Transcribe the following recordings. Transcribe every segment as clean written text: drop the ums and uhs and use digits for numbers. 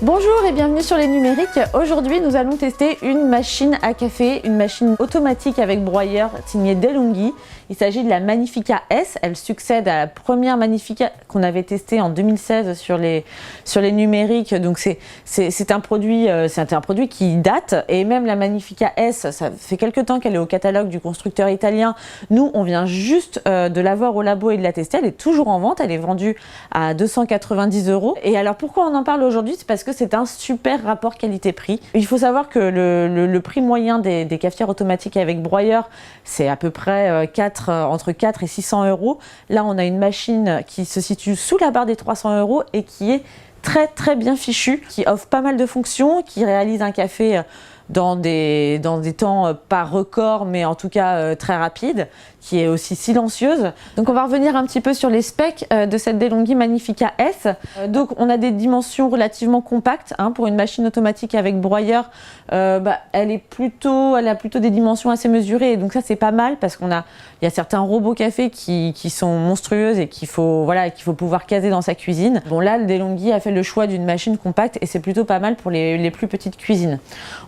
Bonjour et bienvenue sur les numériques. Aujourd'hui nous allons tester une machine à café, une machine automatique avec broyeur signée De'Longhi. Il s'agit de la Magnifica S, elle succède à la première Magnifica qu'on avait testée en 2016 sur les numériques. Donc c'était un produit qui date, et même la Magnifica S, ça fait quelques temps qu'elle est au catalogue du constructeur italien. Nous on vient juste de la voir au labo et de la tester, elle est toujours en vente, elle est vendue à 290 €. Et alors pourquoi on en parle aujourd'hui? C'est parce que c'est un super rapport qualité-prix. Il faut savoir que le prix moyen des cafetières automatiques avec broyeur, c'est à peu près entre 4 et 600 €. Là, on a une machine qui se situe sous la barre des 300 € et qui est très bien fichue, qui offre pas mal de fonctions, qui réalise un café dans des temps pas records, mais en tout cas très rapides, qui est aussi silencieuse. Donc on va revenir un petit peu sur les specs de cette De'Longhi Magnifica S. Donc on a des dimensions relativement compactes pour une machine automatique avec broyeur. Elle a plutôt des dimensions assez mesurées, et donc ça c'est pas mal parce il y a certains robots café qui sont monstrueuses et qu'il faut pouvoir caser dans sa cuisine. Bon là, le De'Longhi a fait le choix d'une machine compacte et c'est plutôt pas mal pour les plus petites cuisines.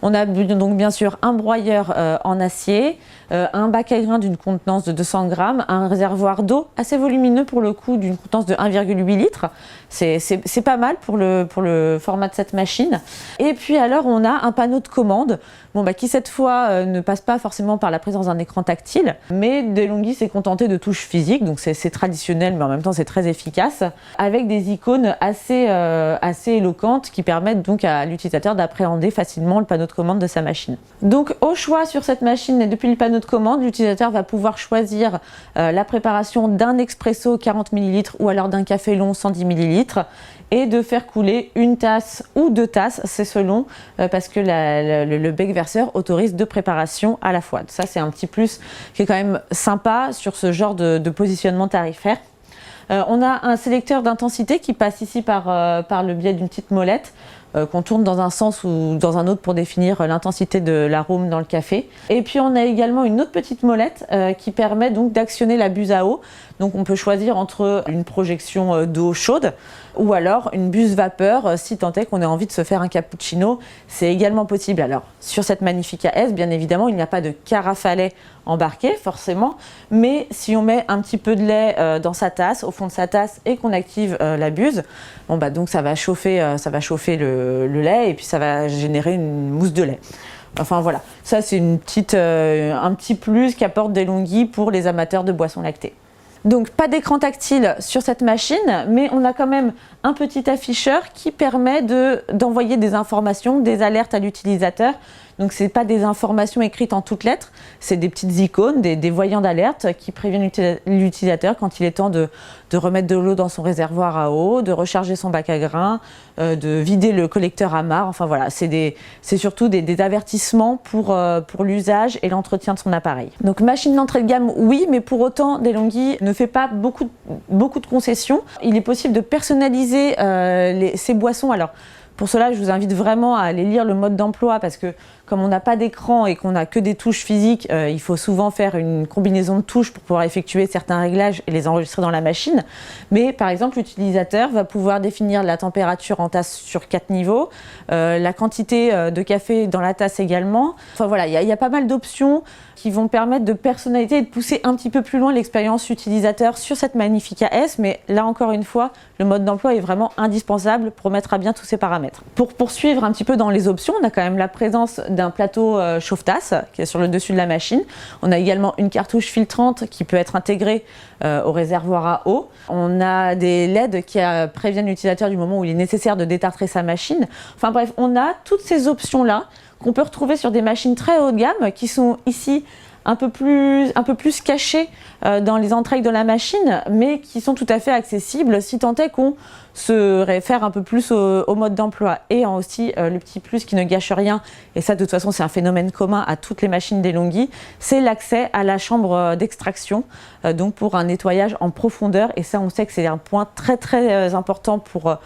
On a donc bien sûr un broyeur en acier, un bac à grains d'une contenance de 200 grammes, un réservoir d'eau assez volumineux pour le coup d'une contenance de 1,8 litres. C'est pas mal pour le format de cette machine. Et puis alors on a un panneau de commande qui cette fois ne passe pas forcément par la présence d'un écran tactile, mais De'Longhi s'est contenté de touches physiques, donc c'est traditionnel mais en même temps c'est très efficace, avec des icônes assez éloquentes qui permettent donc à l'utilisateur d'appréhender facilement le panneau de commande de sa machine. Donc au choix sur cette machine, et depuis le panneau de commande, l'utilisateur va pouvoir choisir la préparation d'un expresso 40 ml ou alors d'un café long 110 ml et de faire couler une tasse ou 2 tasses, c'est selon, parce que le bec verseur autorise 2 préparations à la fois. Ça c'est un petit plus qui est quand même sympa sur ce genre de positionnement tarifaire. On a un sélecteur d'intensité qui passe ici par le biais d'une petite molette qu'on tourne dans un sens ou dans un autre pour définir l'intensité de l'arôme dans le café. Et puis on a également une autre petite molette qui permet donc d'actionner la buse à eau. Donc on peut choisir entre une projection d'eau chaude ou alors une buse vapeur si tant est qu'on ait envie de se faire un cappuccino. C'est également possible. Alors sur cette Magnifica S, bien évidemment, il n'y a pas de carafe à lait embarqué forcément, mais si on met un petit peu de lait dans sa tasse, au fond de sa tasse, et qu'on active la buse, donc ça va chauffer le lait et puis ça va générer une mousse de lait. Enfin voilà, ça c'est un petit plus qu'apporte De'Longhi pour les amateurs de boissons lactées. Donc pas d'écran tactile sur cette machine, mais on a quand même un petit afficheur qui permet d'envoyer des informations, des alertes à l'utilisateur. Donc c'est pas des informations écrites en toutes lettres, c'est des petites icônes, des voyants d'alerte qui préviennent l'utilisateur quand il est temps de remettre de l'eau dans son réservoir à eau, de recharger son bac à grains, de vider le collecteur à marc. Enfin voilà, c'est surtout des avertissements pour l'usage et l'entretien de son appareil. Donc machine d'entrée de gamme, oui, mais pour autant De'Longhi ne fait pas beaucoup de concessions. Il est possible de personnaliser ces boissons. Alors pour cela, je vous invite vraiment à aller lire le mode d'emploi parce que comme on n'a pas d'écran et qu'on n'a que des touches physiques, il faut souvent faire une combinaison de touches pour pouvoir effectuer certains réglages et les enregistrer dans la machine. Mais par exemple, l'utilisateur va pouvoir définir la température en tasse sur 4 niveaux, la quantité de café dans la tasse également. Enfin voilà, il y a pas mal d'options qui vont permettre de personnaliser et de pousser un petit peu plus loin l'expérience utilisateur sur cette Magnifica S. Mais là encore une fois, le mode d'emploi est vraiment indispensable pour mettre à bien tous ces paramètres. Pour poursuivre un petit peu dans les options, on a quand même la présence d'un plateau chauffe-tasse qui est sur le dessus de la machine. On a également une cartouche filtrante qui peut être intégrée au réservoir à eau. On a des LED qui préviennent l'utilisateur du moment où il est nécessaire de détartrer sa machine. Enfin bref, on a toutes ces options-là qu'on peut retrouver sur des machines très haut de gamme qui sont ici un peu plus cachées dans les entrailles de la machine, mais qui sont tout à fait accessibles si tant est qu'on se réfère un peu plus au mode d'emploi. Et aussi le petit plus qui ne gâche rien, et ça de toute façon c'est un phénomène commun à toutes les machines De'Longhi, c'est l'accès à la chambre d'extraction, donc pour un nettoyage en profondeur. Et ça on sait que c'est un point très important pour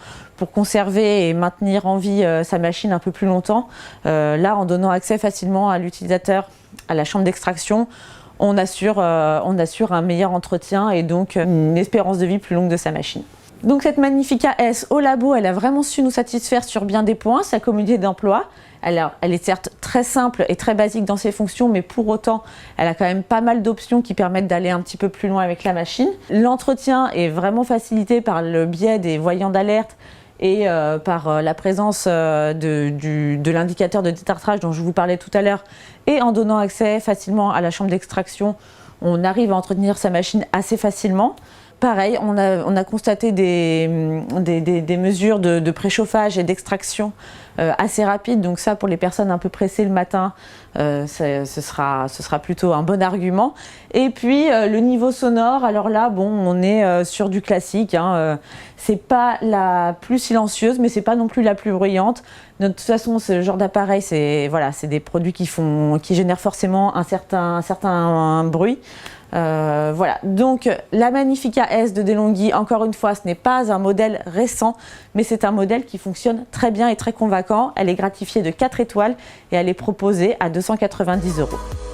conserver et maintenir en vie sa machine un peu plus longtemps. Là, en donnant accès facilement à l'utilisateur à la chambre d'extraction, on assure un meilleur entretien et donc une espérance de vie plus longue de sa machine. Donc cette Magnifica S au labo, elle a vraiment su nous satisfaire sur bien des points, sa communauté d'emploi. Alors, elle est certes très simple et très basique dans ses fonctions, mais pour autant, elle a quand même pas mal d'options qui permettent d'aller un petit peu plus loin avec la machine. L'entretien est vraiment facilité par le biais des voyants d'alerte et par la présence de l'indicateur de détartrage dont je vous parlais tout à l'heure, et en donnant accès facilement à la chambre d'extraction, on arrive à entretenir sa machine assez facilement. Pareil, on a constaté des mesures de préchauffage et d'extraction assez rapides, donc ça pour les personnes un peu pressées le matin, ce sera plutôt un bon argument. Et puis le niveau sonore, alors là bon, on est sur du classique, hein, c'est pas la plus silencieuse mais c'est pas non plus la plus bruyante. De toute façon, ce genre d'appareil, c'est des produits qui génèrent forcément un certain bruit. Voilà, donc la Magnifica S de DeLonghi, encore une fois, ce n'est pas un modèle récent, mais c'est un modèle qui fonctionne très bien et très convaincant. Elle est gratifiée de 4 étoiles et elle est proposée à 290 €.